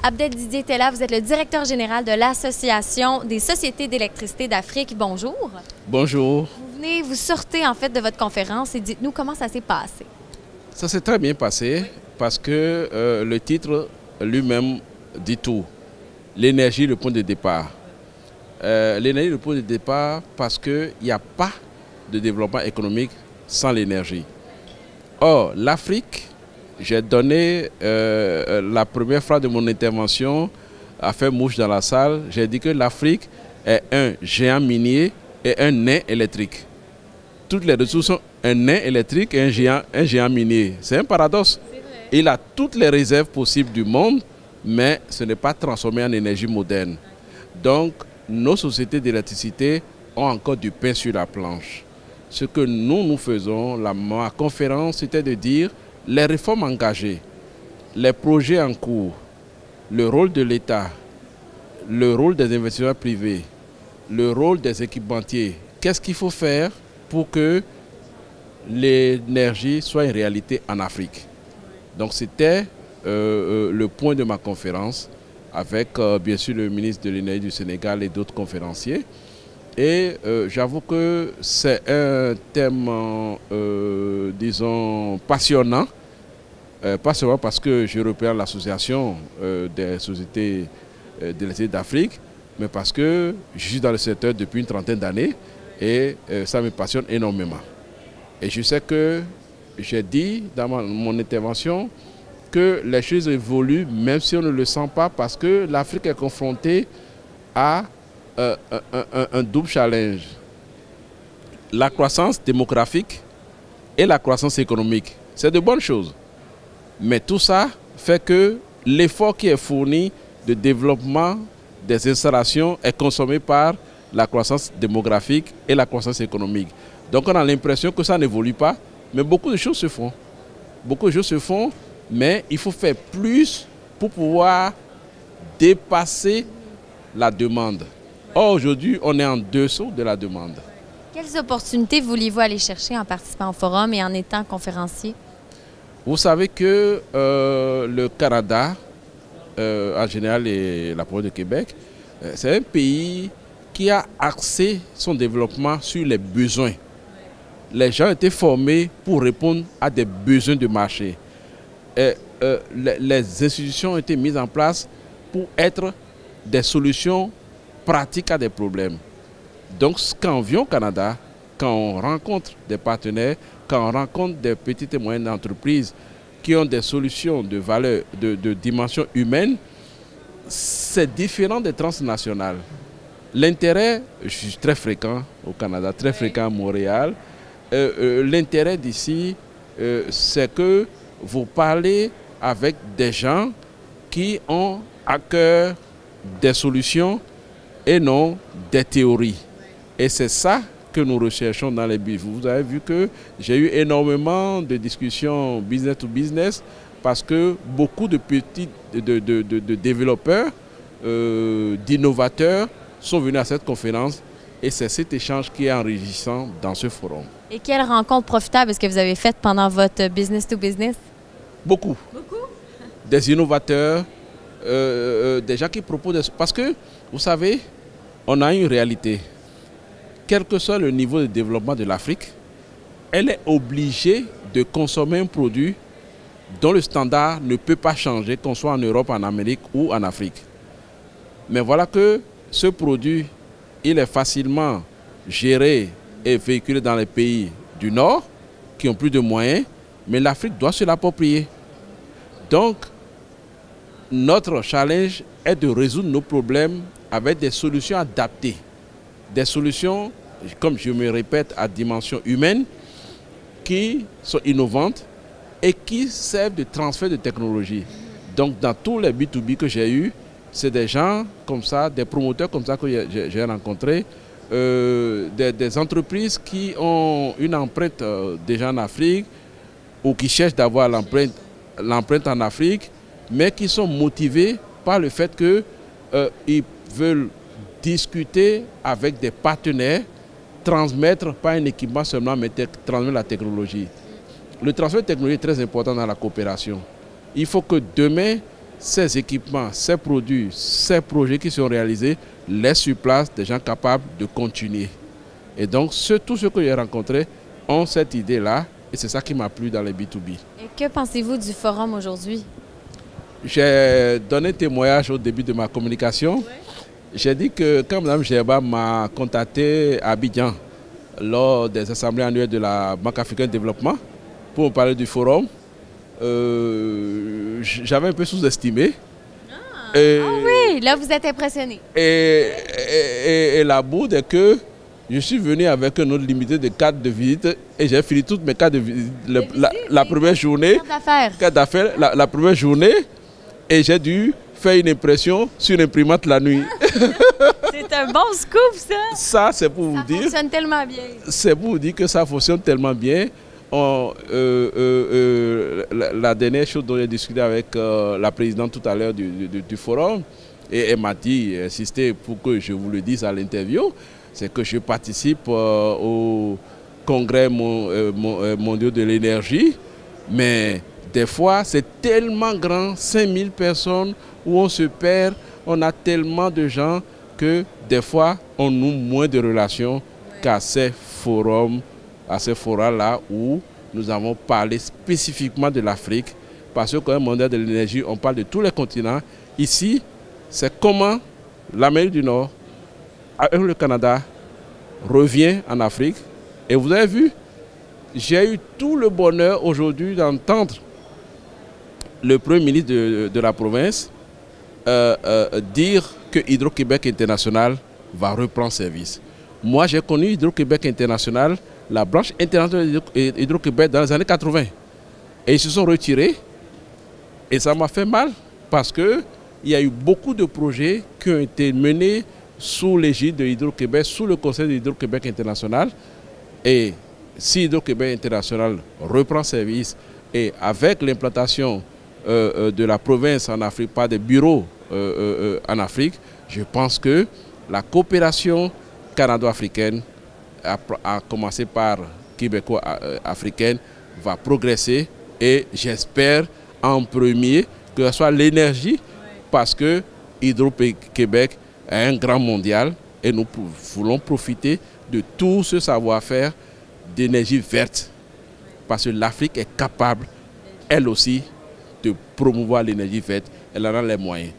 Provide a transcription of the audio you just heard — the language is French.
Abdel Didier Tella, vous êtes le directeur général de l'Association des sociétés d'électricité d'Afrique. Bonjour. Bonjour. Vous sortez en fait de votre conférence et dites-nous comment ça s'est passé. Ça s'est très bien passé parce que le titre lui-même dit tout. L'énergie, le point de départ. L'énergie, le point de départ parce qu'il n'y a pas de développement économique sans l'énergie. Or, l'Afrique, j'ai donné la première phrase de mon intervention, a fait mouche dans la salle. J'ai dit que l'Afrique est un géant minier et un nain électrique. Toutes les ressources sont un nain électrique et un géant minier. C'est un paradoxe. Il a toutes les réserves possibles du monde, mais ce n'est pas transformé en énergie moderne. Donc, nos sociétés d'électricité ont encore du pain sur la planche. Ce que nous faisons, ma conférence, c'était de dire les réformes engagées, les projets en cours, le rôle de l'État, le rôle des investisseurs privés, le rôle des équipementiers. Qu'est-ce qu'il faut faire pour que l'énergie soit une réalité en Afrique? Donc c'était le point de ma conférence avec bien sûr le ministre de l'Énergie du Sénégal et d'autres conférenciers. Et j'avoue que c'est un thème, disons, passionnant. Pas seulement parce que je représente l'association des sociétés d'électricité d'Afrique, mais parce que je suis dans le secteur depuis une trentaine d'années et ça me passionne énormément. Et je sais que j'ai dit dans mon intervention que les choses évoluent même si on ne le sent pas parce que l'Afrique est confrontée à un double challenge. La croissance démographique et la croissance économique. C'est de bonnes choses. Mais tout ça fait que l'effort qui est fourni de développement des installations est consommé par la croissance démographique et la croissance économique. Donc on a l'impression que ça n'évolue pas, mais beaucoup de choses se font. Beaucoup de choses se font, mais il faut faire plus pour pouvoir dépasser la demande. Or, aujourd'hui, on est en dessous de la demande. Quelles opportunités vouliez-vous aller chercher en participant au forum et en étant conférencier? Vous savez que le Canada, en général, et la province de Québec, c'est un pays qui a axé son développement sur les besoins. Les gens étaient formés pour répondre à des besoins de marché. Les institutions ont été mises en place pour être des solutions pratiques à des problèmes. Donc, quand on vient au Canada, quand on rencontre des partenaires, quand on rencontre des petites et moyennes entreprises qui ont des solutions de valeur, de dimension humaine, c'est différent des transnationales. L'intérêt, je suis très fréquent au Canada, très fréquent à Montréal. L'intérêt d'ici, c'est que vous parlez avec des gens qui ont à cœur des solutions et non des théories. Et c'est ça que nous recherchons dans les BIF. Vous avez vu que j'ai eu énormément de discussions business to business parce que beaucoup de petits de développeurs, d'innovateurs sont venus à cette conférence et c'est cet échange qui est enrichissant dans ce forum. Et quelle rencontre profitable est-ce que vous avez faite pendant votre business to business? Beaucoup. Beaucoup? Des innovateurs, des gens qui proposent... Parce que, vous savez, on a une réalité. Quel que soit le niveau de développement de l'Afrique, elle est obligée de consommer un produit dont le standard ne peut pas changer, qu'on soit en Europe, en Amérique ou en Afrique. Mais voilà que ce produit, il est facilement géré et véhiculé dans les pays du Nord, qui ont plus de moyens, mais l'Afrique doit se l'approprier. Donc, notre challenge est de résoudre nos problèmes avec des solutions adaptées. Des solutions, comme je me répète, à dimension humaine, qui sont innovantes et qui servent de transfert de technologie. Donc, dans tous les B2B que j'ai eus, c'est des gens comme ça, des promoteurs comme ça que j'ai rencontrés, des entreprises qui ont une empreinte déjà en Afrique ou qui cherchent d'avoir l'empreinte en Afrique, mais qui sont motivés par le fait qu'ils veulent discuter avec des partenaires, transmettre pas un équipement seulement, mais transmettre la technologie. Le transfert de technologie est très important dans la coopération. Il faut que demain, ces équipements, ces produits, ces projets qui sont réalisés laissent sur place des gens capables de continuer. Et donc, tous ceux que j'ai rencontrés ont cette idée-là et c'est ça qui m'a plu dans les B2B. Et que pensez-vous du forum aujourd'hui? J'ai donné témoignage au début de ma communication. Ouais. J'ai dit que quand Mme Gerba m'a contacté à Abidjan lors des assemblées annuelles de la Banque africaine de développement pour me parler du forum, j'avais un peu sous-estimé. Ah oui, là vous êtes impressionné. Et la bourde est que je suis venu avec un autre limité de cartes de visite et j'ai fini toutes mes cartes de visite la première journée. Cartes d'affaires. La première journée et j'ai dû faire une impression sur l'imprimante la nuit. C'est un bon scoop ça. Ça c'est pour vous dire. Ça fonctionne tellement bien. C'est pour vous dire que ça fonctionne tellement bien. La dernière chose dont j'ai discuté avec la présidente tout à l'heure du forum, et elle m'a dit, insisté pour que je vous le dise à l'interview, c'est que je participe au congrès mondial de l'énergie, mais des fois c'est tellement grand, 5000 personnes où on se perd, on a tellement de gens que des fois on noue moins de relations qu'à ces forums, à ces forats-là où nous avons parlé spécifiquement de l'Afrique, parce que quand même, mondial de l'énergie, on parle de tous les continents. Ici, c'est comment l'Amérique du Nord, avec le Canada, revient en Afrique. Et vous avez vu, j'ai eu tout le bonheur aujourd'hui d'entendre le Premier ministre de la province dire que Hydro-Québec International va reprendre service. Moi, j'ai connu Hydro-Québec International, la branche internationale d'Hydro-Québec dans les années 80. Et ils se sont retirés. Et ça m'a fait mal parce qu'il y a eu beaucoup de projets qui ont été menés sous l'égide de Hydro-Québec, sous le conseil de Hydro-Québec International. Et si Hydro-Québec International reprend service et avec l'implantation de la province en Afrique, pas des bureaux en Afrique, je pense que la coopération canado-africaine, à commencer par québécois-africaine, va progresser et j'espère en premier que ce soit l'énergie parce que Hydro-Québec est un grand mondial et nous voulons profiter de tout ce savoir-faire d'énergie verte parce que l'Afrique est capable, elle aussi, de promouvoir l'énergie verte. Elle en a les moyens.